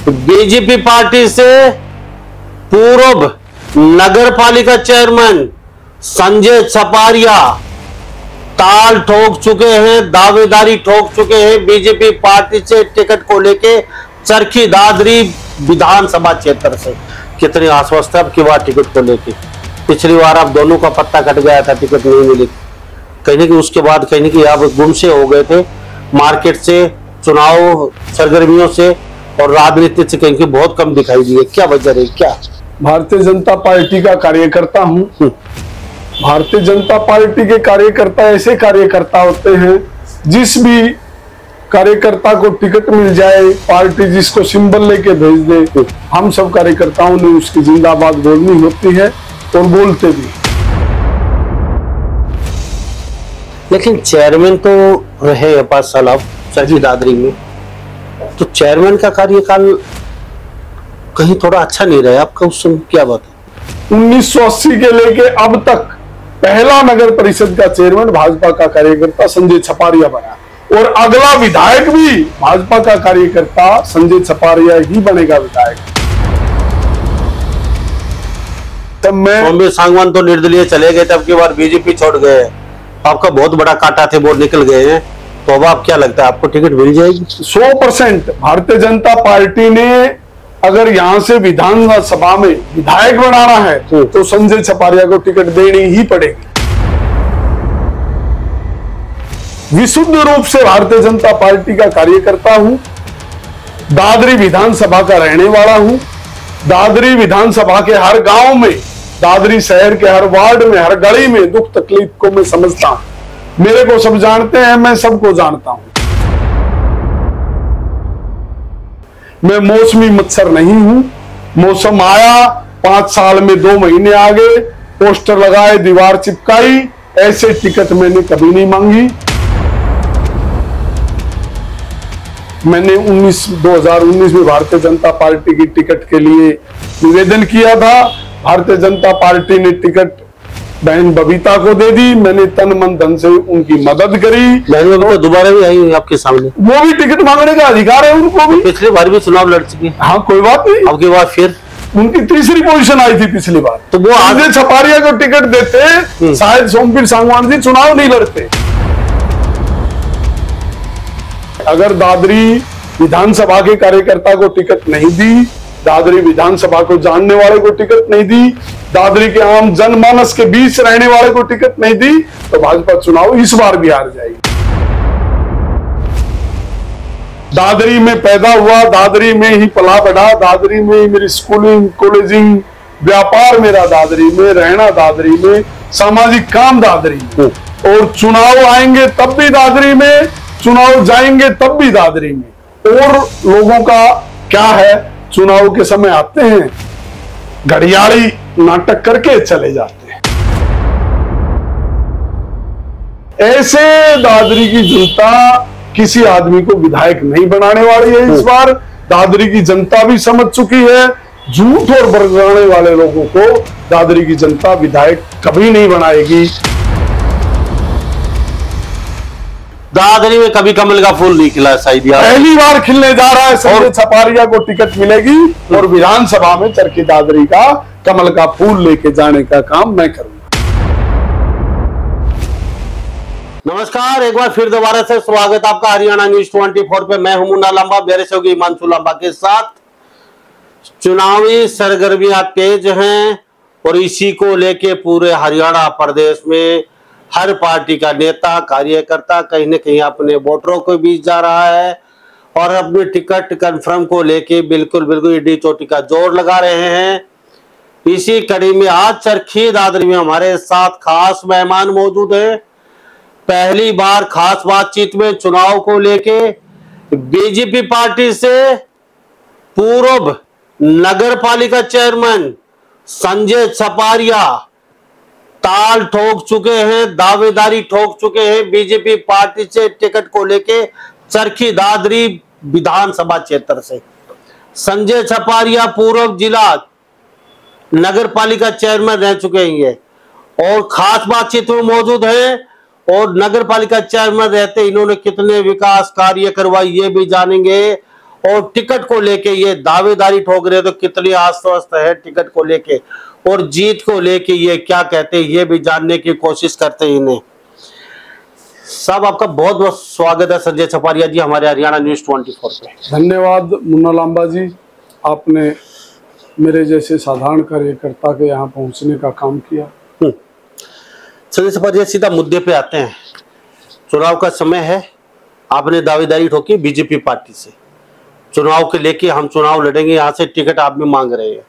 BJP party से पूर्व नगर पालिका चेयरमैन संजय छपारिया ताल ठोक चुके हैं, दावेदारी ठोक चुके हैं। बीजेपी पार्टी से टिकट को लेके चरखी दादरी विधानसभा क्षेत्र से कितने आश्वस्त है अब की बार टिकट को लेके। पिछली बार अब दोनों का पत्ता कट गया था, टिकट नहीं मिली, कहने की उसके बाद कहने की आप गुमसे हो गए थे मार्केट से, चुनाव सरगर्मियों से और राजनीति से कहीं की बहुत कम दिखाई दी है। क्या वजह रही? क्या भारतीय जनता पार्टी का कार्यकर्ता हूँ। भारतीय जनता पार्टी के कार्यकर्ता ऐसे कार्यकर्ता होते हैं, जिस भी कार्यकर्ता को टिकट मिल जाए, पार्टी जिसको सिंबल लेके भेज दे, हम सब कार्यकर्ताओं ने उसकी जिंदाबाद बोलनी होती है और बोलते भी। लेकिन चेयरमैन तो रहे 5 साल अब चरखी दादरी में, तो चेयरमैन का कार्यकाल कहीं थोड़ा अच्छा नहीं रहा आपका उस समय? क्या बात है? 1980 के लेके अब तक पहला नगर परिषद का चेयरमैन भाजपा का कार्यकर्ता संजय छपारिया बना और अगला विधायक भी भाजपा का कार्यकर्ता संजय छपारिया ही बनेगा विधायक। तब मैं सांगवान तो निर्दलीय चले गए थे, अब की बार बीजेपी छोड़ गए, आपका बहुत बड़ा कांटा थे वो निकल गए हैं, तो अब आप क्या लगता है आपको टिकट मिल जाएगी? 100% भारतीय जनता पार्टी ने अगर यहां से विधानसभा में विधायक बनाना है तो संजय छपारिया को टिकट देनी ही पड़ेगी। विशुद्ध रूप से भारतीय जनता पार्टी का कार्यकर्ता हूं, दादरी विधानसभा का रहने वाला हूं, दादरी विधानसभा के हर गांव में, दादरी शहर के हर वार्ड में, हर गली में दुख तकलीफ को मैं समझता हूं। मेरे को सब जानते हैं, मैं सबको जानता हूं। मैं मौसमी मच्छर नहीं हूं। मौसम आया, 5 साल में 2 महीने आ गए, पोस्टर लगाए, दीवार चिपकाई, ऐसे टिकट मैंने कभी नहीं मांगी। मैंने 2019 में भारतीय जनता पार्टी की टिकट के लिए निवेदन किया था। भारतीय जनता पार्टी ने टिकट बहन बबीता को दे दी। मैंने तन मन धन से उनकी मदद करी। तो दोबारा भी आई आपके सामने, वो भी टिकट मांगने का अधिकार है उनको भी। पिछली बार भी चुनाव लड़ चुकी। हाँ, कोई बात नहीं। अब की बार फिर उनकी तीसरी पोजीशन आई थी पिछली बार, तो वो संजय छपारिया को टिकट देते, शायद सोमवीर सांगवान जी चुनाव नहीं लड़ते। अगर दादरी विधानसभा के कार्यकर्ता को टिकट नहीं दी, दादरी विधानसभा को जानने वाले को टिकट नहीं दी, दादरी के आम जनमानस के बीच रहने वाले को टिकट नहीं दी, तो भाजपा चुनाव इस बार भी हार जाएगी। दादरी में पैदा हुआ, दादरी में ही पला बढ़ा, दादरी में ही मेरी स्कूलिंग कॉलेजिंग, व्यापार मेरा दादरी में, रहना दादरी में, सामाजिक काम दादरी में, और चुनाव आएंगे तब भी दादरी में, चुनाव जाएंगे तब भी दादरी में। और लोगों का क्या है, चुनाव के समय आते हैं, घड़ियाली नाटक करके चले जाते हैं। ऐसे दादरी की जनता किसी आदमी को विधायक नहीं बनाने वाली है। इस बार दादरी की जनता भी समझ चुकी है, झूठ और बरगलाने वाले लोगों को दादरी की जनता विधायक कभी नहीं बनाएगी। दादरी में कभी कमल का फूल नहीं खिला, शायद पहली बार खिलने जा रहा है। संजय छपारिया को टिकट मिलेगी और विधानसभा में चरखी दादरी का कमल का फूल लेके जाने का काम मैं करूंगा। नमस्कार, एक बार फिर दोबारा से स्वागत आपका हरियाणा न्यूज 24 पे। मैं हूं मुन्ना लांबा, मेरे सहयोगी हिमांशु लांबा के साथ। चुनावी सरगर्मियां तेज हैं और इसी को लेके पूरे हरियाणा प्रदेश में हर पार्टी का नेता कार्यकर्ता कहीं न कहीं अपने वोटरों के बीच जा रहा है और अपनी टिकट कंफर्म को लेके बिल्कुल ईडी चोटी का जोर लगा रहे हैं। इसी कड़ी में आज चरखी दादरी में हमारे साथ खास मेहमान मौजूद हैं। पहली बार खास बातचीत में चुनाव को लेके बीजेपी पार्टी से पूर्व नगर पालिका चेयरमैन संजय छपारिया ताल ठोक चुके हैं, दावेदारी ठोक चुके हैं। बीजेपी पार्टी से टिकट को लेके चरखी दादरी विधानसभा क्षेत्र से संजय छपारिया पूर्व जिला नगर पालिका चेयरमैन रह चुके हैं और खास बातचीत में मौजूद हैं। और नगर पालिका चेयरमैन रहते इन्होंने कितने विकास कार्य करवाए ये भी जानेंगे और टिकट को लेके ये दावेदारी ठोक रहे, तो कितनी आश्वस्त है टिकट को लेके और जीत को लेके ये क्या कहते हैं ये भी जानने की कोशिश करते हैं इन्हें। साहब आपका बहुत बहुत स्वागत है संजय छपारिया जी हमारे हरियाणा न्यूज़ 24 पे। धन्यवाद मुन्ना लांबा जी, आपने मेरे जैसे साधारण कार्यकर्ता के यहाँ पहुँचने का काम किया। संजय छपारिया सीधा मुद्दे पे आते हैं। चुनाव का समय है, आपने दावेदारी ठोकी बीजेपी पार्टी से, चुनाव के लेके हम चुनाव लड़ेंगे, यहाँ से टिकट आप भी मांग रहे हैं।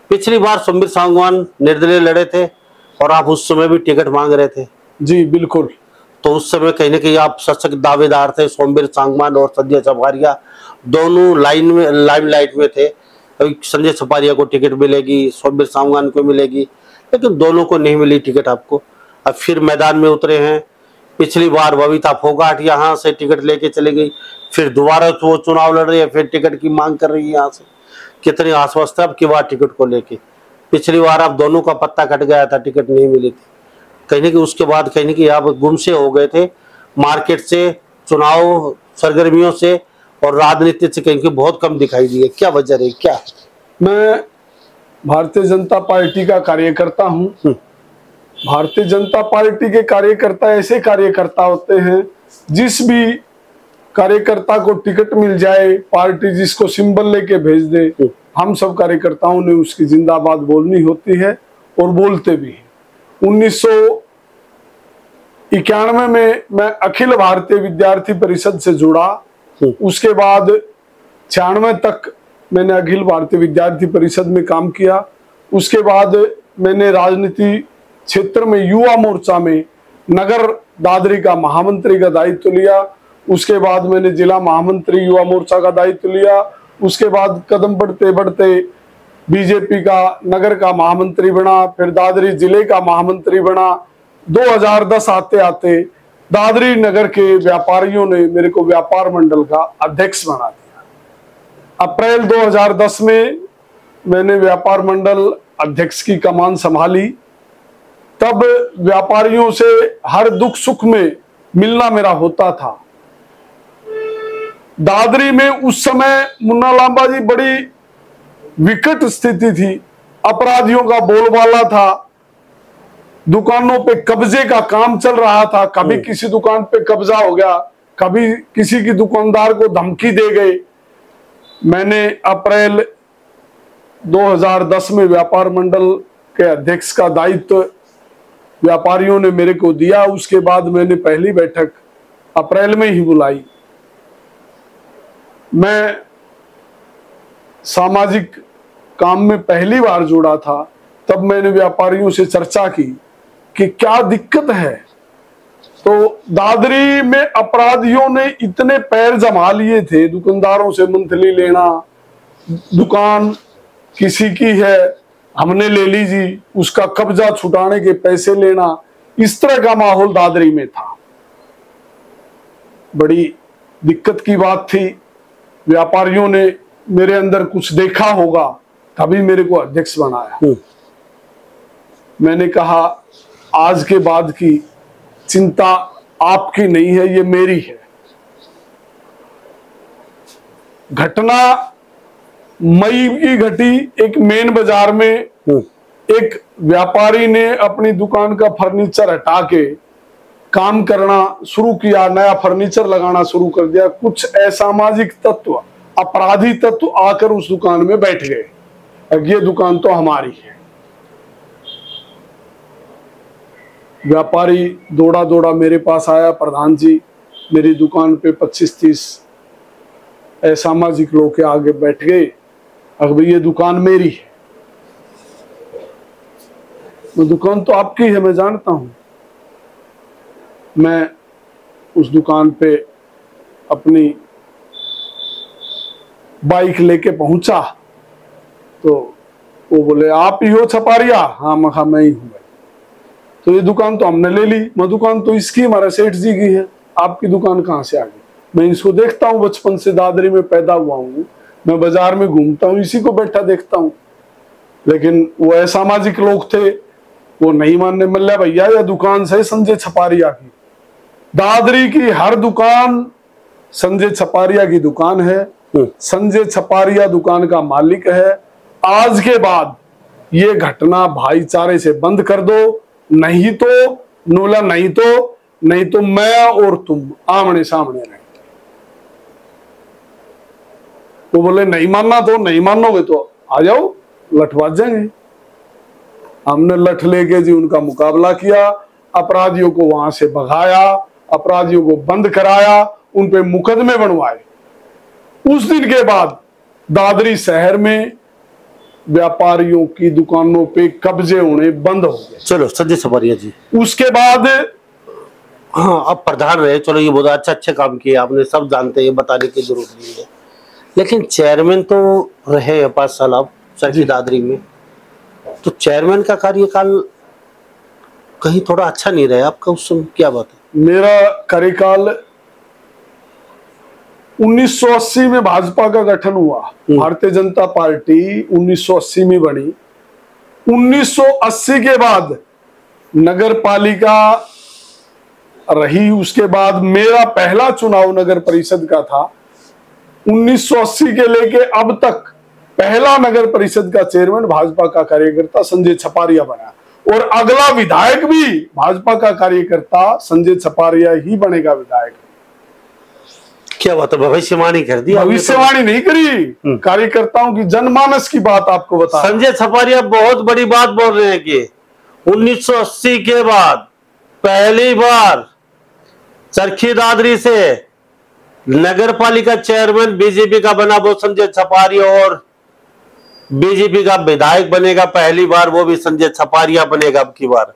पिछली बार सोमवीर सांगवान निर्दलीय लड़े थे और आप उस समय भी टिकट मांग रहे थे। जी बिल्कुल। तो उस समय कहीं ना कहीं आप सशक्त दावेदार थे, सोमवीर सांगवान और संजय छपारिया दोनों लाइमलाइट में थे। अभी संजय छपारिया को टिकट मिलेगी, सोमवीर सांगवान को मिलेगी, लेकिन दोनों को नहीं मिली टिकट आपको। अब फिर मैदान में उतरे हैं। पिछली बार बबीता फोगाट यहाँ से टिकट लेके चली गई, फिर दोबारा वो चुनाव लड़ रही है, फिर टिकट की मांग कर रही है यहाँ से। कितनी आश्वस्त है अब की बार टिकट को लेके। पिछली बार आप दोनों का पत्ता कट गया था, टिकट नहीं मिली थी। कहीं ना कहीं उसके बाद कहीं ना कहीं आप गुमसे हो गए थे मार्केट से, चुनाव सरगर्मियों से और राजनीति से कहीं बहुत कम दिखाई दिए। क्या वजह रही, क्या? मैं भारतीय जनता पार्टी का कार्यकर्ता हूँ। भारतीय जनता पार्टी के कार्यकर्ता ऐसे कार्यकर्ता होते हैं, जिस भी कार्यकर्ता को टिकट मिल जाए, पार्टी जिसको सिंबल लेके भेज दे, हम सब कार्यकर्ताओं ने उसकी जिंदाबाद बोलनी होती है और बोलते भी हैं। 1991 में मैं अखिल भारतीय विद्यार्थी परिषद से जुड़ा। उसके बाद 96 तक मैंने अखिल भारतीय विद्यार्थी परिषद में काम किया। उसके बाद मैंने राजनीति क्षेत्र में युवा मोर्चा में नगर दादरी का महामंत्री का दायित्व लिया। उसके बाद मैंने जिला महामंत्री युवा मोर्चा का दायित्व लिया। उसके बाद कदम बढ़ते बढ़ते बीजेपी का नगर का महामंत्री बना, फिर दादरी जिले का महामंत्री बना। 2010 आते आते दादरी नगर के व्यापारियों ने मेरे को व्यापार मंडल का अध्यक्ष बना दिया। अप्रैल 2010 में मैंने व्यापार मंडल अध्यक्ष की कमान संभाली। तब व्यापारियों से हर दुख सुख में मिलना मेरा होता था। दादरी में उस समय मुन्ना लांबा जी बड़ी विकट स्थिति थी, अपराधियों का बोलबाला था, दुकानों पे कब्जे का काम चल रहा था। कभी किसी दुकान पे कब्जा हो गया, कभी किसी की दुकानदार को धमकी दे गए। मैंने अप्रैल 2010 में व्यापार मंडल के अध्यक्ष का दायित्व व्यापारियों ने मेरे को दिया। उसके बाद मैंने पहली बैठक अप्रैल में ही बुलाई। मैं सामाजिक काम में पहली बार जुड़ा था। तब मैंने व्यापारियों से चर्चा की कि क्या दिक्कत है। तो दादरी में अपराधियों ने इतने पैर जमा लिए थे, दुकानदारों से मंथली लेना, दुकान किसी की है हमने ले ली जी, उसका कब्जा छुटाने के पैसे लेना, इस तरह का माहौल दादरी में था। बड़ी दिक्कत की बात थी। व्यापारियों ने मेरे अंदर कुछ देखा होगा, तभी मेरे को अध्यक्ष बनाया। मैंने कहा आज के बाद की चिंता आपकी नहीं है, ये मेरी है। घटना मई की घटी। एक मेन बाजार में एक व्यापारी ने अपनी दुकान का फर्नीचर हटा के काम करना शुरू किया, नया फर्नीचर लगाना शुरू कर दिया। कुछ असामाजिक तत्व, अपराधी तत्व आकर उस दुकान में बैठ गए। अब ये दुकान तो हमारी है। व्यापारी दौड़ा दौड़ा मेरे पास आया, प्रधान जी मेरी दुकान पे 25-30 असामाजिक लोग के आगे बैठ गए। अब ये दुकान मेरी है। वो दुकान तो आपकी है, मैं जानता हूं। मैं उस दुकान पे अपनी बाइक लेके पहुंचा तो वो बोले आप ही हो छपारिया? हाँ मैं कहा मैं ही हूं। तो ये दुकान तो हमने ले ली। मैं दुकान तो इसकी, हमारे सेठ जी की है, आपकी दुकान कहाँ से आ गई? मैं इसको देखता हूँ, बचपन से दादरी में पैदा हुआ हूँ, मैं बाजार में घूमता हूँ, इसी को बैठा देखता हूँ। लेकिन वो असामाजिक लोग थे, वो नहीं मानने। मल्ला भैया यह दुकान से संजय छपारिया की, दादरी की हर दुकान संजय छपारिया की दुकान है। संजय छपारिया दुकान का मालिक है। आज के बाद ये घटना भाईचारे से बंद कर दो, नहीं तो मैं और तुम आमने सामने रहेंगे। तो बोले नहीं मानना तो नहीं मानोगे तो आ जाओ, लठवा जाएंगे। हमने लठ लेके जी उनका मुकाबला किया, अपराधियों को वहां से भगाया, अपराधियों को बंद कराया, उन पे मुकदमे बनवाए। उस दिन के बाद दादरी शहर में व्यापारियों की दुकानों पे कब्जे होने बंद हो गए। चलो संजय छपारिया जी, उसके बाद हाँ अब प्रधान रहे, चलो ये बहुत अच्छे काम किए आपने, सब जानते हैं, बताने की जरूरत नहीं है। लेकिन चेयरमैन तो रहे 5 साल आप चरखी दादरी में, तो चेयरमैन का कार्यकाल कहीं थोड़ा अच्छा नहीं रहा आपका उस समय, क्या बात है? मेरा कार्यकाल 1980 में भाजपा का गठन हुआ। भारतीय जनता पार्टी 1980 में बनी। 1980 के बाद नगर पालिका रही, उसके बाद मेरा पहला चुनाव नगर परिषद का था। 1980 के लेके अब तक पहला नगर परिषद का चेयरमैन भाजपा का कार्यकर्ता संजय छपारिया बना, और अगला विधायक भी भाजपा का कार्यकर्ता संजय छपारिया ही बनेगा विधायक। क्या बात है, भविष्यवाणी कर दी? भविष्यवाणी नहीं करी, कार्यकर्ताओं की जनमानस की बात आपको बता। संजय छपारिया बहुत बड़ी बात बोल रहे हैं कि 1980 के बाद पहली बार चरखी दादरी से नगर पालिका चेयरमैन बीजेपी का बना वो संजय छपारिया, और बीजेपी का विधायक बनेगा पहली बार, वो भी संजय छपारिया बनेगा अब की बार।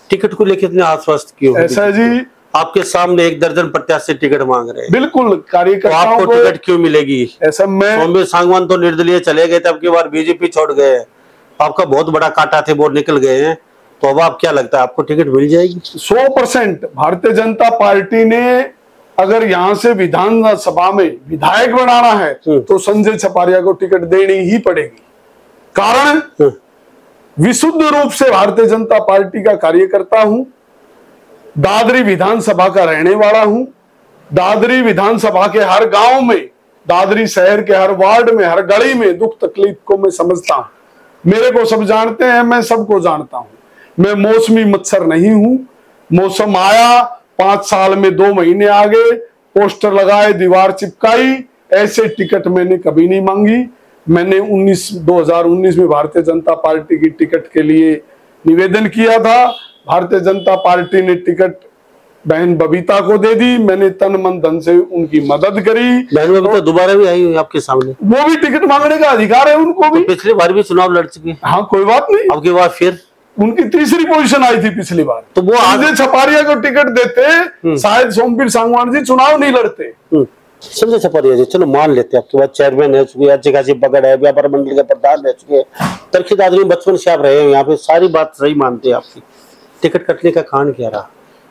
टिकट को लेकर इतने आश्वस्त क्यों? ऐसा जी, आपके सामने 1 दर्जन प्रत्याशी टिकट मांग रहे हैं। बिल्कुल, कार्यकर्ताओं तो आपको टिकट क्यों मिलेगी? ऐसा मैं सोमवीर सांगवान तो निर्दलीय चले गए थे, अब की बार बीजेपी छोड़ गए, आपका बहुत बड़ा कांटा थे वो निकल गए हैं, तो अब आप क्या लगता है आपको टिकट मिल जाएगी? 100% भारतीय जनता पार्टी ने अगर यहाँ से विधानसभा में विधायक बनाना है तो संजय छपारिया को टिकट देनी ही पड़ेगी। कारण विशुद्ध रूप से भारतीय जनता पार्टी का कार्यकर्ता हूं, दादरी विधानसभा का रहने वाला हूं, दादरी विधानसभा के हर गांव में, दादरी शहर के हर वार्ड में, हर गली में दुख तकलीफ को मैं समझता हूं। मेरे को सब जानते हैं, मैं सबको जानता हूं। मैं मौसमी मच्छर नहीं हूं। मौसम आया, 5 साल में 2 महीने आ गए, पोस्टर लगाए, दीवार चिपकाई, ऐसे टिकट मैंने कभी नहीं मांगी। मैंने 2019 में भारतीय जनता पार्टी की टिकट के लिए निवेदन किया था। भारतीय जनता पार्टी ने टिकट बहन बबीता को दे दी। मैंने तन मन धन से उनकी मदद करी। बहन बबीता दोबारा भी आई हुई आपके सामने, वो भी टिकट मांगने का अधिकार है उनको भी। तो पिछली बार भी चुनाव लड़ चुकी है। हाँ, कोई बात नहीं। अब की बार फिर उनकी तीसरी पोजीशन आई थी पिछली बार, तो वो संजय छपारिया को टिकट देते शायद सोमवीर सांगवान जी चुनाव नहीं लड़ते। संजय छपारिया जी चलो मान लेते हैं आपके बाद चेयरमैन है चुके, अच्छी खासी पकड़ है, व्यापार मंडल के प्रधान रह चुके, चरखी दादरी में बचपन से आप रहे हैं यहाँ पे, सारी बात सही मानते हैं आपकी। टिकट कटने का कारण क्या रहा?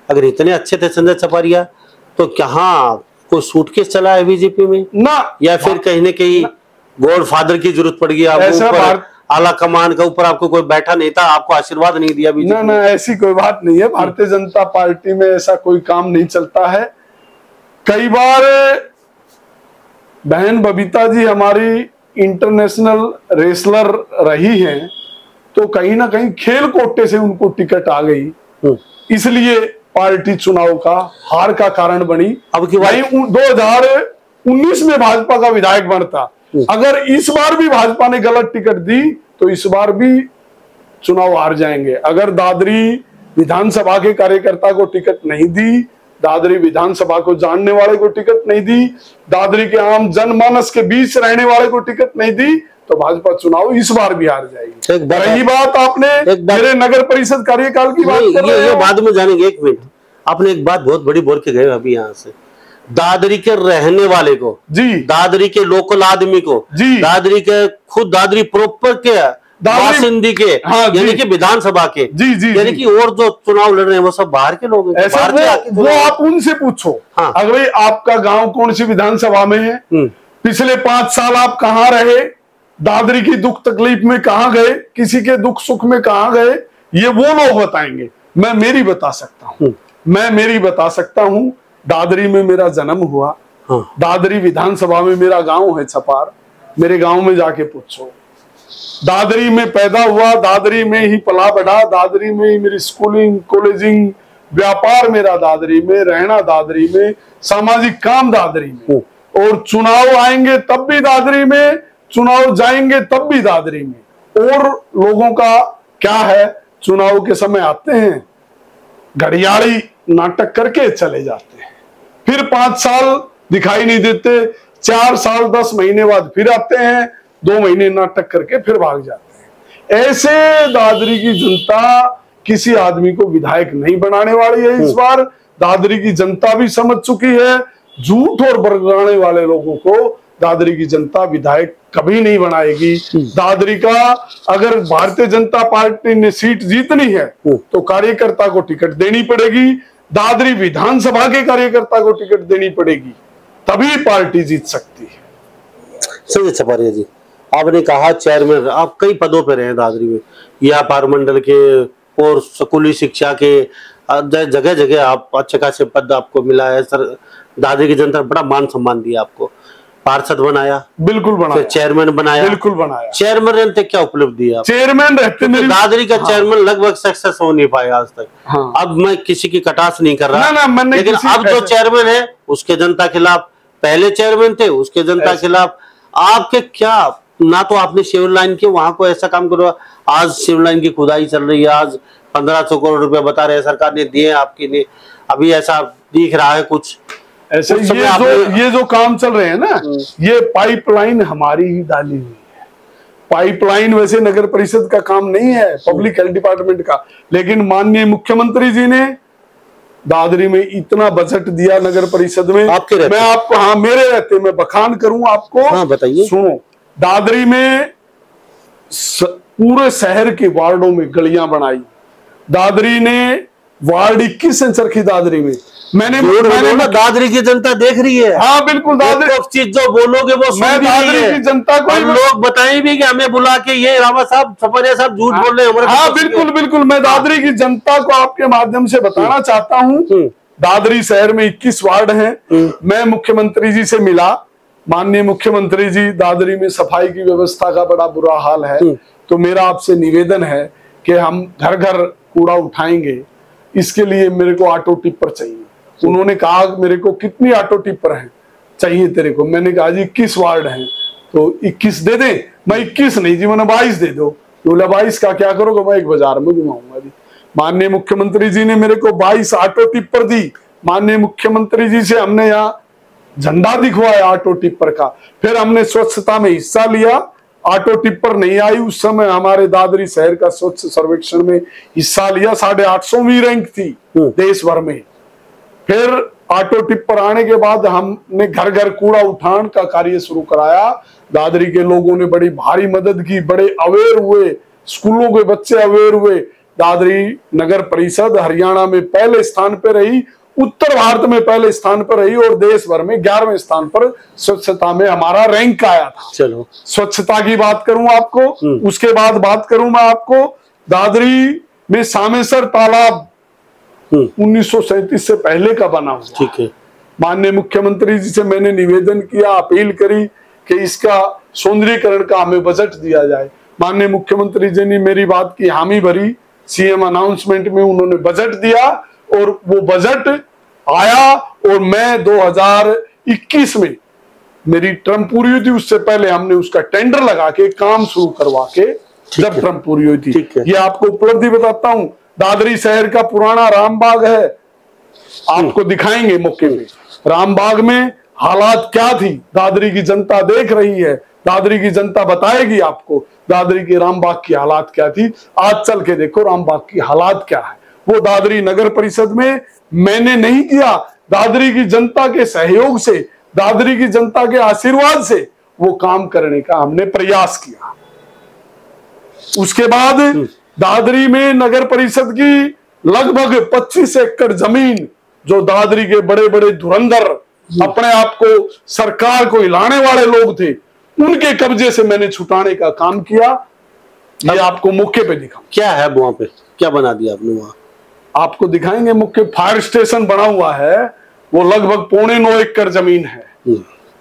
अगर इतने अच्छे थे संजय छपारिया तो क्या कोई सूटकेस चला है बीजेपी में ना, या फिर कहीं न कहीं गॉड फादर की जरूरत पड़ गई आपको, आला कमान का ऊपर आपको कोई बैठा नहीं था, आपको आशीर्वाद नहीं दिया बीजेपी? ना, ऐसी कोई बात नहीं है। भारतीय जनता पार्टी में ऐसा कोई काम नहीं चलता है। कई बार बहन बबीता जी हमारी इंटरनेशनल रेसलर रही हैं, तो कहीं ना कहीं खेल कोटे से उनको टिकट आ गई, इसलिए पार्टी चुनाव का हार का कारण बनी। अब की बार 2019 में भाजपा का विधायक बनता, अगर इस बार भी भाजपा ने गलत टिकट दी तो इस बार भी चुनाव हार जाएंगे। अगर दादरी विधानसभा के कार्यकर्ता को टिकट नहीं दी, दादरी विधानसभा को जानने वाले को टिकट नहीं दी, दादरी के आम जनमानस के बीच रहने वाले को टिकट नहीं दी, तो भाजपा चुनाव इस बार भी हार जाएगी। रही बात आपने मेरे नगर परिषद कार्यकाल की बात कर रहे हो, बाद में जानेंगे। 1 मिनट, आपने एक बात बहुत बड़ी बोल के गए अभी यहाँ से, दादरी के रहने वाले को जी, दादरी के लोकल आदमी को जी, दादरी के खुद दादरी प्रॉपर के बासिंदी के, यानी कि विधानसभा के जी, यानी कि और जो चुनाव लड़ रहे हैं वो सब बाहर के लोग हैं। ऐसा वो आप उनसे पूछो। हाँ। अगर आपका गांव कौन सी विधानसभा में है, पिछले 5 साल आप कहाँ रहे, दादरी की दुख तकलीफ में कहाँ गए, किसी के दुख सुख में कहाँ गए, ये वो लोग बताएंगे। मैं मेरी बता सकता हूँ। दादरी में मेरा जन्म हुआ, हाँ। दादरी विधानसभा में मेरा गांव है छपार, मेरे गांव में जाके पूछो। दादरी में पैदा हुआ, दादरी में ही पला बढ़ा, दादरी में ही मेरी स्कूलिंग कॉलेजिंग, व्यापार मेरा दादरी में, रहना दादरी में, सामाजिक काम दादरी में, और चुनाव आएंगे तब भी दादरी में, चुनाव जाएंगे तब भी दादरी में। और लोगों का क्या है, चुनाव के समय आते हैं, घड़ियाली नाटक करके चले जाते हैं, फिर 5 साल दिखाई नहीं देते, 4 साल 10 महीने बाद फिर आते हैं, 2 महीने नाटक करके फिर भाग जाते हैं। ऐसे दादरी की जनता किसी आदमी को विधायक नहीं बनाने वाली है। इस बार दादरी की जनता भी समझ चुकी है, झूठ और बरगलाने वाले लोगों को दादरी की जनता विधायक कभी नहीं बनाएगी। दादरी का अगर भारतीय जनता पार्टी ने सीट जीतनी है तो कार्यकर्ता को टिकट देनी पड़ेगी, दादरी विधानसभा के कार्यकर्ता को टिकट देनी पड़ेगी, तभी पार्टी जीत सकती है। सही छपारिया जी, आपने कहा चेयरमैन, आप कई पदों पर रहे हैं दादरी में, व्यापार मंडल के और स्कूली शिक्षा के, जगह जगह आप अच्छे खासे पद आपको मिला है सर। दादरी की जनता बड़ा मान सम्मान दिया आपको, पार्षद बनाया, बिल्कुल बनाया, चेयरमैन बनाया, बिल्कुल बनाया। चेयरमैन रहते क्या उपलब्धि है? चेयरमैन रहते मेरी दादरी का चेयरमैन लगभग सक्सेस हो नहीं पाया आज तक। हाँ। अब मैं किसी की कटास नहीं कर रहा, ना, लेकिन अब जो चेयरमैन है उसके जनता खिलाफ, पहले चेयरमैन थे उसके जनता खिलाफ, आपके क्या, ना तो आपने सिविल लाइन की वहां को ऐसा काम करो, आज सिविल लाइन की खुदाई चल रही है, आज 1500 करोड़ रुपए बता रहे हैं सरकार ने दिए, आपकी ने अभी ऐसा दिख रहा है कुछ ऐसे। ये जो काम चल रहे हैं ना, ये पाइपलाइन हमारी ही डाली हुई है। पाइपलाइन वैसे नगर परिषद का काम नहीं है, पब्लिक हेल्थ डिपार्टमेंट का, लेकिन माननीय मुख्यमंत्री जी ने दादरी में इतना बजट दिया नगर परिषद में। आपके रहते? मैं आपको, हाँ मेरे रहते, मैं बखान करूं आपको। हाँ बताइए। सुनो, दादरी में पूरे शहर के वार्डों में गलियां बनाई, दादरी ने वार्ड 21 सेंसर रखी दादरी में। मैंने दादरी की जनता देख रही है। हाँ बिल्कुल, दादरी चीज जो बोलोगे वो मैं दादरी की जनता को, लोग बताएं भी कि हमें बुला के ये रावत साहब, छपरिया साहब झूठ बोल रहे हैं। हाँ बिल्कुल बिल्कुल, मैं दादरी की जनता को आपके माध्यम से बताना चाहता हूँ, दादरी शहर में 21 वार्ड हैं। मैं मुख्यमंत्री जी से मिला, माननीय मुख्यमंत्री जी, दादरी में सफाई की व्यवस्था का बड़ा बुरा हाल है, तो मेरा आपसे निवेदन है कि हम घर घर कूड़ा उठाएंगे, इसके लिए मेरे को ऑटो टिप्पर चाहिए। उन्होंने कहा मेरे को कितनी ऑटो टिप्पर हैं चाहिए तेरे को? मैंने कहा जी 21 वार्ड हैं, तो 21 दे दें? मैं 21 नहीं जी, मैंने 22 दे दो। बोला 22 का क्या करोगे? मैं एक बाजार में घुमाऊंगा जी। माननीय मुख्यमंत्री जी ने मेरे को 22 ऑटो टिप्पर दी। माननीय मुख्यमंत्री जी से हमने यहाँ झंडा दिखवाया ऑटो टिप्पर का, फिर हमने स्वच्छता में हिस्सा लिया। ऑटो टिप्पर नहीं आई उस समय, हमारे दादरी शहर का स्वच्छ सर्वेक्षण में हिस्सा लिया, 850वीं रैंक थी देश भर में। फिर ऑटो टिप्पर आने के बाद हमने घर घर कूड़ा उठान का कार्य शुरू कराया। दादरी के लोगों ने बड़ी भारी मदद की, बड़े अवेयर हुए, स्कूलों के बच्चे अवेयर हुए। दादरी नगर परिषद हरियाणा में पहले स्थान पर रही, उत्तर भारत में पहले स्थान पर रही, और देश भर में 11वें स्थान पर स्वच्छता में हमारा रैंक आया था। चलो, स्वच्छता की बात करूं आपको, उसके बाद बात करूं मैं आपको, दादरी में सामेसर तालाब 1937 से पहले का बना हुआ। ठीक है। माननीय मुख्यमंत्री जी से मैंने निवेदन किया, अपील करी कि इसका सौंदर्यीकरण का हमें बजट दिया जाए। माननीय मुख्यमंत्री जी ने मेरी बात की हामी भरी, सीएम अनाउंसमेंट में उन्होंने बजट दिया, और वो बजट आया, और मैं 2021 में मेरी टर्म पूरी हुई थी, उससे पहले हमने उसका टेंडर लगा के काम शुरू करवा के जब टर्म पूरी हुई थी। ये आपको उपलब्धि बताता हूँ। दादरी शहर का पुराना रामबाग है, आपको दिखाएंगे मौके पे। रामबाग में हालात क्या थी, दादरी की जनता देख रही है, दादरी की जनता बताएगी आपको दादरी के रामबाग की हालात क्या थी। आज चल के देखो रामबाग की हालात क्या है। वो दादरी नगर परिषद में मैंने नहीं किया, दादरी की जनता के सहयोग से, दादरी की जनता के आशीर्वाद से वो काम करने का हमने प्रयास किया। उसके बाद दादरी में नगर परिषद की लगभग 25 एकड़ जमीन, जो दादरी के बड़े बड़े धुरंधर, अपने आप को सरकार को हिलाने वाले लोग थे, उनके कब्जे से मैंने छुटाने का काम किया। ये आपको मौके पे दिखा। क्या है वहां पे, क्या बना दिया आपने वहां? आपको दिखाएंगे। मुख्य फायर स्टेशन बना हुआ है, वो लगभग 9.25 एकड़ जमीन है।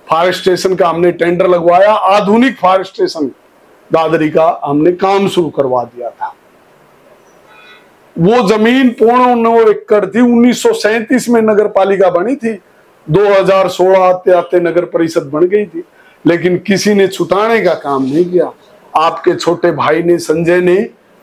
फायर स्टेशन का हमने टेंडर लगवाया, आधुनिक फायर स्टेशन दादरी का हमने काम शुरू करवा दिया था। वो जमीन 9.9 एकड़ थी। 1937 में नगर पालिका बनी थी, 2016 आते आते नगर परिषद बन गई थी, लेकिन किसी ने छुटाने का काम नहीं किया। आपके छोटे भाई ने, संजय ने,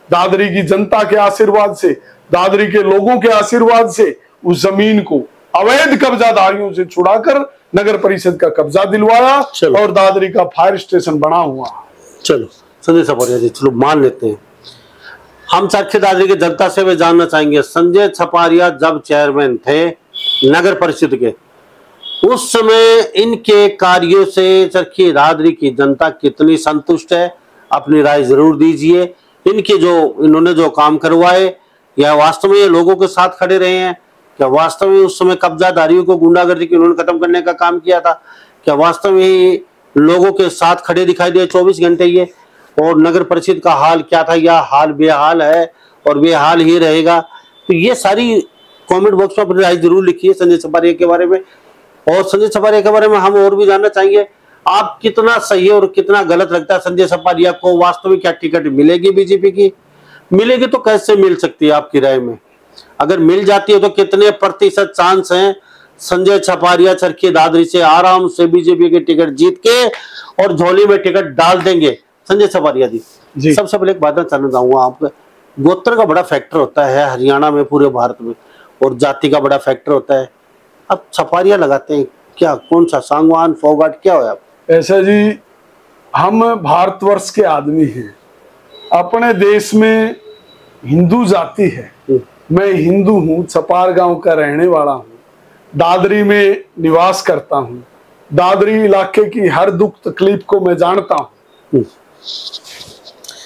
दादरी की जनता के आशीर्वाद से, दादरी के लोगों के आशीर्वाद से उस जमीन को अवैध कब्जाधारियों से छुड़ाकर नगर परिषद का कब्जा दिलवाया और दादरी का फायर स्टेशन बना हुआ। चलो संजय छपारिया जी, चलो मान लेते हैं। हम चरखी दादरी की जनता से भी जानना चाहेंगे, संजय छपारिया जब चेयरमैन थे नगर परिषद के, उस समय इनके कार्यों से चरखी दादरी की जनता कितनी संतुष्ट है? अपनी राय जरूर दीजिए। इन्होंने जो काम करवाए, या वास्तव में ये लोगों के साथ खड़े रहे हैं? क्या वास्तव में उस समय कब्जाधारियों को, गुंडागर्दी की उन्होंने खत्म करने का काम किया था? क्या वास्तव में लोगों के साथ खड़े दिखाई दिए 24 घंटे ये? और नगर परिषद का हाल क्या था? या हाल बेहाल है और बेहाल ही रहेगा? तो ये सारी कमेंट बॉक्स में अपनी राय जरूर लिखिए संजय छपारिया के बारे में। और संजय छपारिया के बारे में हम और भी जानना चाहेंगे, आप कितना सही और कितना गलत लगता है संजय छपारिया को? वास्तव में क्या टिकट मिलेगी बीजेपी की? मिलेगी तो कैसे मिल सकती है आपकी राय में? अगर मिल जाती है तो कितने प्रतिशत चांस हैं संजय छपारिया चरखी दादरी से आराम से बीजेपी की टिकट जीत के और झोली में टिकट डाल देंगे? संजय छपारिया जी, सबसे पहले एक बात जानना चाहूंगा, आप गोत्र का बड़ा फैक्टर होता है हरियाणा में, पूरे भारत में, और जाति का बड़ा फैक्टर होता है। अब छपारिया लगाते हैं क्या? कौन सा सांगवान, फोगाट, क्या हो आप? ऐसा जी, हम भारतवर्ष के आदमी हैं, अपने देश में हिंदू जाति है। मैं हिंदू हूँ, छपार गांव का रहने वाला हूँ, दादरी में निवास करता हूँ, दादरी इलाके की हर दुख तकलीफ को मैं जानता हूँ।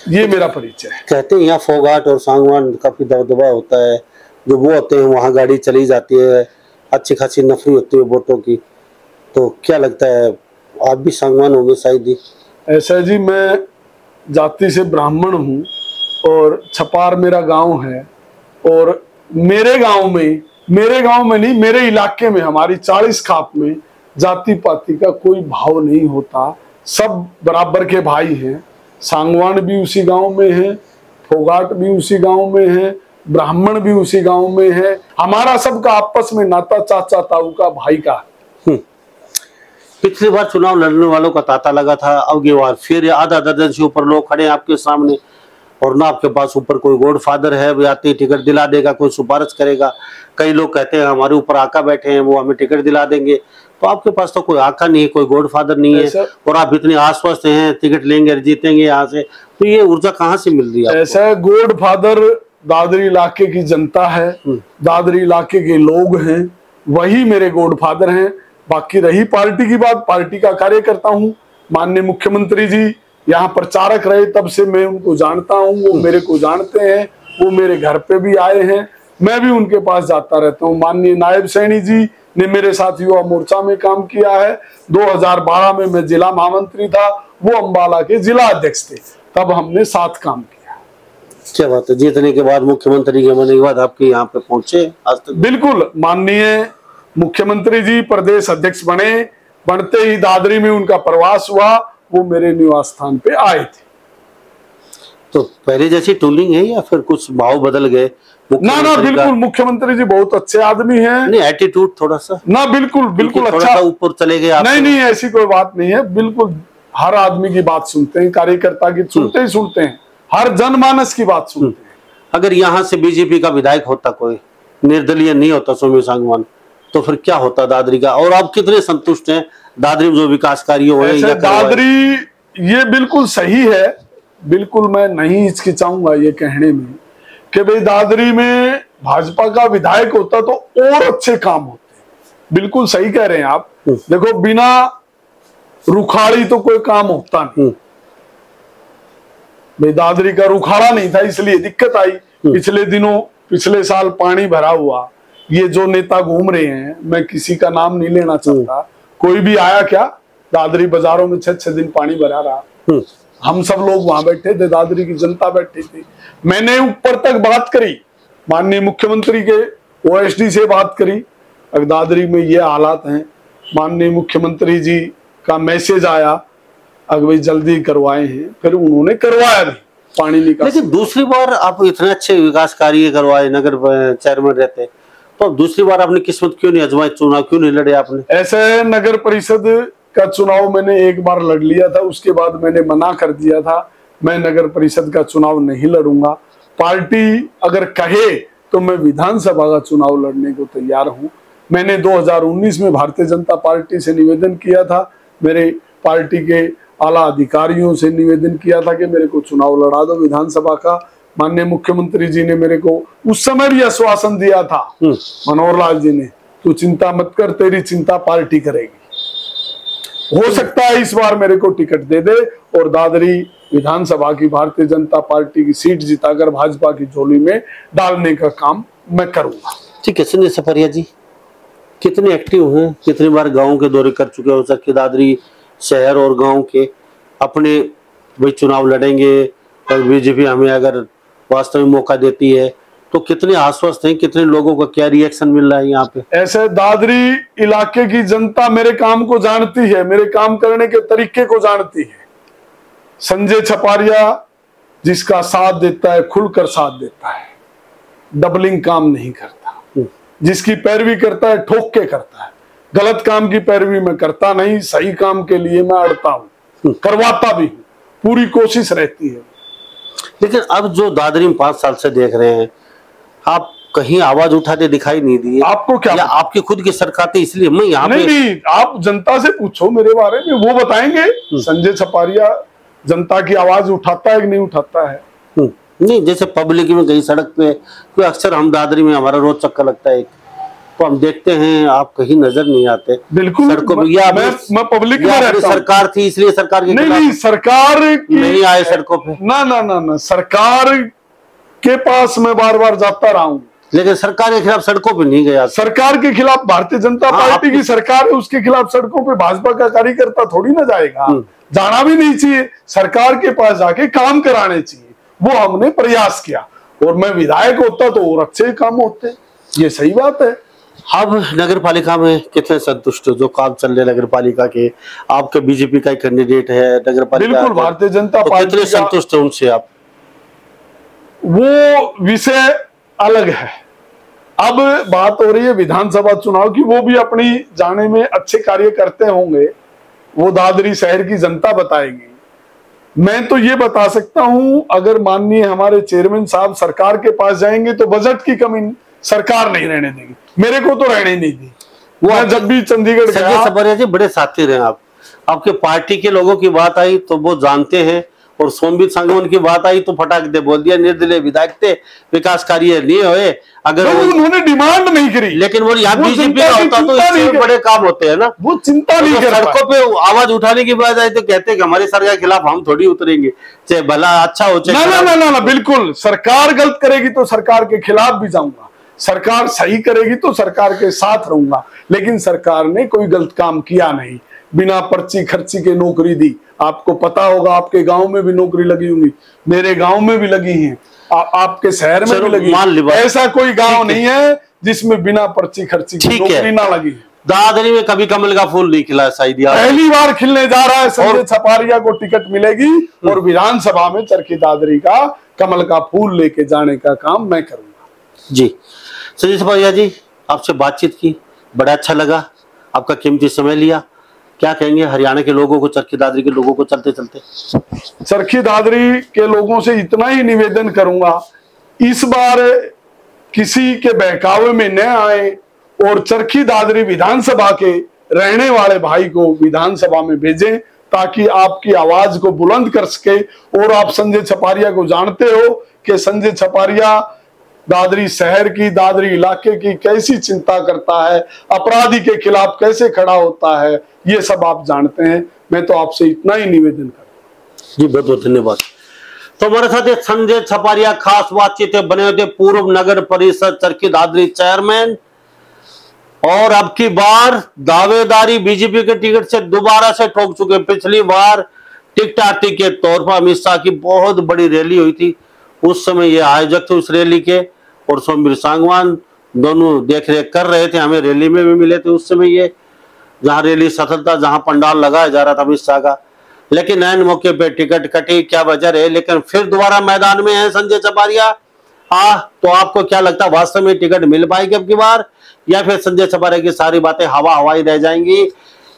ये मेरा परिचय है। कहते हैं यहाँ फोगाट और सांगवान काफी दबदबा होता है, जो वो होते हैं वहाँ गाड़ी चली जाती है, अच्छी खासी नफरी होती है वोटों की। तो क्या लगता है, आप भी सांगवान होंगे शायद ही? ऐसा जी, मैं जाति से ब्राह्मण हूँ और छपार मेरा गांव है, और मेरे गांव में नहीं, मेरे इलाके में, हमारी 40 खाप में जाति पाति का कोई भाव नहीं होता। सब बराबर के भाई हैं। सांगवान भी उसी गांव में है, फोगाट भी उसी गांव में है, ब्राह्मण भी उसी गांव में है। हमारा सबका आपस में नाता चाचा ताऊ का, भाई का। पिछली बार चुनाव लड़ने वालों का तांता लगा था, अब की बार फिर आधा दर्जन से ऊपर लोग खड़े हैं आपके सामने, और ना आपके पास ऊपर कोई गॉडफादर है वो आते टिकट दिला देगा, कोई सिफारिश करेगा। कई लोग कहते हैं हमारे ऊपर आका बैठे हैं, वो हमें टिकट दिला देंगे। तो आपके पास तो कोई आका नहीं है, कोई गॉडफादर नहीं है, और आप इतने आश्वस्त हैं टिकट लेंगे जीतेंगे यहाँ से। तो ये ऊर्जा कहाँ से मिल रही है? ऐसा गॉडफादर दादरी इलाके की जनता है, दादरी इलाके के लोग हैं, वही मेरे गॉडफादर हैं। बाकी रही पार्टी की बात, पार्टी का कार्यकर्ता हूँ। माननीय मुख्यमंत्री जी यहाँ प्रचारक रहे, तब से मैं उनको जानता हूँ, वो मेरे को जानते हैं, वो मेरे घर पे भी आए हैं, मैं भी उनके पास जाता रहता हूँ। माननीय नायब सैनी जी ने मेरे साथ युवा मोर्चा में काम किया है। 2012 में मैं जिला महामंत्री था, वो अम्बाला के जिला अध्यक्ष थे, तब हमने साथ काम किया। क्या बात है, जीतने के बाद, मुख्यमंत्री के बनने के बाद आपके यहाँ पे पहुंचे आज तक? बिल्कुल, माननीय मुख्यमंत्री जी प्रदेश अध्यक्ष बने, बनते ही दादरी में उनका प्रवास हुआ, वो मेरे निवास स्थान पे आए थे। तो पहले जैसी टूलिंग है या फिर कुछ भाव बदल गए? ना बिल्कुल, मुख्यमंत्री जी बहुत अच्छे आदमी हैं। नहीं, एटीट्यूड थोड़ा सा ना, बिल्कुल अच्छा, ऊपर चले गए आप? नहीं, ऐसी कोई बात नहीं है। बिल्कुल हर आदमी की बात सुनते हैं, कार्यकर्ता की सुनते हैं, हर जनमानस की बात सुनते हैं। अगर यहाँ से बीजेपी का विधायक होता, कोई निर्दलीय नहीं होता सौम्य सांगवान, तो फिर क्या होता दादरी का? और आप कितने संतुष्ट हैं दादरी में जो विकास कार्य हुए? दादरी ये बिल्कुल सही है, बिल्कुल मैं नहीं हिचकिचाऊंगा ये कहने में कि भाई दादरी में भाजपा का विधायक होता तो और अच्छे काम होते। बिल्कुल सही कह रहे हैं आप। देखो, बिना रुखाड़ी तो कोई काम होता नहीं। भाई दादरी का रुखाड़ा नहीं था, इसलिए दिक्कत आई। पिछले साल पानी भरा हुआ, ये जो नेता घूम रहे हैं, मैं किसी का नाम नहीं लेना चाहता, कोई भी आया क्या? दादरी बाजारों में 6 दिन पानी भरा रहा। हम सब लोग वहां बैठे थे, दादरी की जनता बैठी थी। मैंने ऊपर तक बात करी, माननीय मुख्यमंत्री के ओएसडी से बात करी, दादरी में ये हालात हैं, माननीय मुख्यमंत्री जी का मैसेज आया, अगर भाई जल्दी करवाए हैं, फिर उन्होंने करवाया भी पानी निकास। लेकिन दूसरी बार आप इतने अच्छे विकास कार्य करवाए, नगर चेयरमैन रहते, तो अब दूसरी बार आपने किस्मत क्यों नहीं आजमाई, चुनाव क्यों नहीं लड़े आपने? ऐसे नगर परिषद का चुनाव मैंने एक बार लड़ लिया था, उसके बाद मैंने मना कर दिया था, मैं नगर परिषद का चुनाव नहीं लड़ूंगा। पार्टी अगर कहे तो मैं विधानसभा का चुनाव लड़ने को तैयार हूं। मैंने 2019 में भारतीय जनता पार्टी से निवेदन किया था, मेरे पार्टी के आला अधिकारियों से निवेदन किया था कि मेरे को चुनाव लड़ा दो विधानसभा का। माननीय मुख्यमंत्री जी ने मेरे को उस समय भी आश्वासन दिया था, मनोहर लाल जी ने, तू चिंता मत कर, तेरी चिंता पार्टी करेगी। हो सकता है इस बार मेरे को टिकट दे दे और दादरी विधानसभा की भारतीय जनता पार्टी की सीट जिताकर भाजपा की झोली में डालने का काम मैं करूंगा। ठीक है। संजय सपरिया जी कितने एक्टिव हैं, कितनी बार गाँव के दौरे कर चुके हो सकते, दादरी शहर और गांव के, अपने भाई चुनाव लड़ेंगे और बीजेपी हमें अगर वास्तव में मौका देती है तो कितने आश्वस्त हैं, कितने लोगों का क्या रिएक्शन मिल रहा है यहाँ पे? ऐसे दादरी इलाके की जनता मेरे काम को जानती है, मेरे काम करने के तरीके को जानती है। संजय छपारिया जिसका साथ देता है, खुलकर साथ देता है, डबलिंग काम नहीं करता, जिसकी पैरवी करता है ठोक के करता है। गलत काम की पैरवी में करता नहीं, सही काम के लिए मैं अड़ता हूं, करवाता भी हूं, पूरी कोशिश रहती है। लेकिन अब जो दादरी में 5 साल से देख रहे हैं, आप कहीं आवाज उठाते दिखाई नहीं दिए। आपको क्या, या आपकी खुद की सरकार थी इसलिए मैं यहाँ पे? नहीं, आप जनता से पूछो मेरे बारे में, वो बताएंगे संजय छपारिया जनता की आवाज उठाता है कि नहीं उठाता है। नहीं, जैसे पब्लिक में गई सड़क पे, तो अक्सर हम दादरी में हमारा रोज चक्कर लगता है, तो हम देखते हैं आप कहीं नजर नहीं आते। बिल्कुल, सड़कों पे। या मैं पब्लिक में रहता हूं। सरकार थी इसलिए सरकार के नहीं, सरकार नहीं आए सड़कों पे। ना, सरकार के पास मैं बार बार जाता रहा हूं, लेकिन सरकार के खिलाफ सड़कों पे नहीं गया। सरकार के खिलाफ भारतीय जनता पार्टी की सरकार है, उसके खिलाफ सड़कों पे भाजपा का कार्यकर्ता थोड़ी ना जाएगा, जाना भी नहीं चाहिए। सरकार के पास जाके काम कराने चाहिए, वो हमने प्रयास किया। और मैं विधायक होता तो और अच्छे काम होते, ये सही बात है। अब नगर पालिका में कितने संतुष्ट हो जो काम चल रहे नगर पालिका के? आपके बीजेपी का कैंडिडेट है नगर पालिका, बिल्कुल भारतीय जनता पार्टी, कितने संतुष्ट है उनसे आप? वो विषय अलग है। अब बात हो रही है विधानसभा चुनाव की, वो भी अपनी जाने में अच्छे कार्य करते होंगे, वो दादरी शहर की जनता बताएगी। मैं तो ये बता सकता हूं, अगर माननीय हमारे चेयरमैन साहब सरकार के पास जाएंगे तो बजट की कमी सरकार नहीं रहने देगी, मेरे को तो रहने नहीं दी। वो जब भी चंडीगढ़ गया। संजय सपरिया जी बड़े साथी रहे आप, आपके पार्टी के लोगों की बात आई तो वो जानते हैं, और सोमवीर संगमन की बात आई तो फटाक दे बोल दिया, निर्दलीय विधायक थे, विकास कार्य नहीं हुए। अगर उन्होंने डिमांड नहीं करी, लेकिन वो यहाँ बीजेपी का होता तो इससे बड़े काम होते हैं ना। वो चिंता नहीं कर सड़कों पे आवाज उठाने की बात आई तो कहते हैं कि हमारी सरकार के खिलाफ हम थोड़ी उतरेंगे, चाहे भला अच्छा हो चाहे ना, बिल्कुल। सरकार गलत करेगी तो सरकार के खिलाफ भी जाऊंगा, सरकार सही करेगी तो सरकार के साथ रहूंगा। लेकिन सरकार ने कोई गलत काम किया नहीं, बिना पर्ची खर्ची के नौकरी दी। आपको पता होगा, आपके गांव में भी नौकरी लगी होंगी, मेरे गांव में भी लगी है, आपके शहर में भी लगी। ऐसा कोई गांव नहीं है जिसमें बिना पर्ची खर्ची की नौकरी ना लगी। दादरी में कभी कमल का फूल नहीं खिला, शायद पहली बार खिलने जा रहा है। संजय छपारिया को टिकट मिलेगी और विधानसभा में चरखी दादरी का कमल का फूल लेके जाने का काम मैं करूंगा। जी संजय छपारिया जी, आपसे बातचीत की बड़ा अच्छा लगा, आपका कीमती समय लिया। क्या कहेंगे हरियाणा के लोगों को, चरखी दादरी के लोगों को चलते चलते? चरखी दादरी के लोगों से इतना ही निवेदन करूंगा, इस बार किसी के बहकावे में न आए और चरखी दादरी विधानसभा के रहने वाले भाई को विधानसभा में भेजें, ताकि आपकी आवाज को बुलंद कर सके। और आप संजय छपारिया को जानते हो कि संजय छपारिया दादरी शहर की, दादरी इलाके की कैसी चिंता करता है, अपराधी के खिलाफ कैसे खड़ा होता है, ये सब आप जानते हैं। मैं तो आपसे इतना ही निवेदन करता हूं। जी बहुत बहुत धन्यवाद। तो हमारे साथ संजय छपारिया खास बातचीत बने हुए थे, पूर्व नगर परिषद चरखी दादरी चेयरमैन, और अब की बार दावेदारी बीजेपी के टिकट से दोबारा से ठोक चुके। पिछली बार टिकटाटी के तौर पर अमित शाह की बहुत बड़ी रैली हुई थी, उस समय ये आयोजक थे उस रैली के, और सोमवीर सांगवान दोनों देख रेख कर रहे थे, हमें रैली में भी मिले थे उस समय ये। जहां रैली सफल था, जहां पंडाल लगाया जा रहा था अमित शाह का, लेकिन ऐन मौके पे टिकट कटी, क्या वजह है? लेकिन फिर दोबारा मैदान में है संजय छपारिया। तो आपको क्या लगता है, वास्तव में टिकट मिल पाएगी अब की बार, या फिर संजय छपारिया की सारी बातें हवा हवाई रह जाएंगी?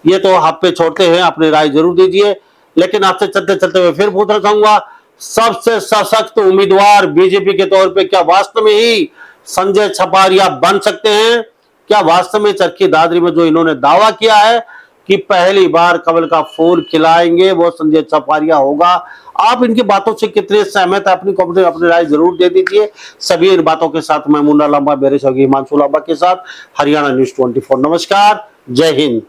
ये तो आप पे छोड़ते हैं, अपनी राय जरूर दीजिए। लेकिन आपसे चलते चलते हुए फिर पूछना चाहूंगा, सबसे सशक्त उम्मीदवार बीजेपी के तौर पे क्या वास्तव में ही संजय छपारिया बन सकते हैं? क्या वास्तव में चरखी दादरी में जो इन्होंने दावा किया है कि पहली बार कमल का फूल खिलाएंगे, वो संजय छपारिया होगा? आप इनकी बातों से कितने सहमत है? अपनी राय जरूर दे दीजिए। सभी इन बातों के साथ मैं मुन्ना लांबा, मेरे सहयोगी हिमांशु लांबा के साथ हरियाणा न्यूज़ 24। नमस्कार, जय हिंद।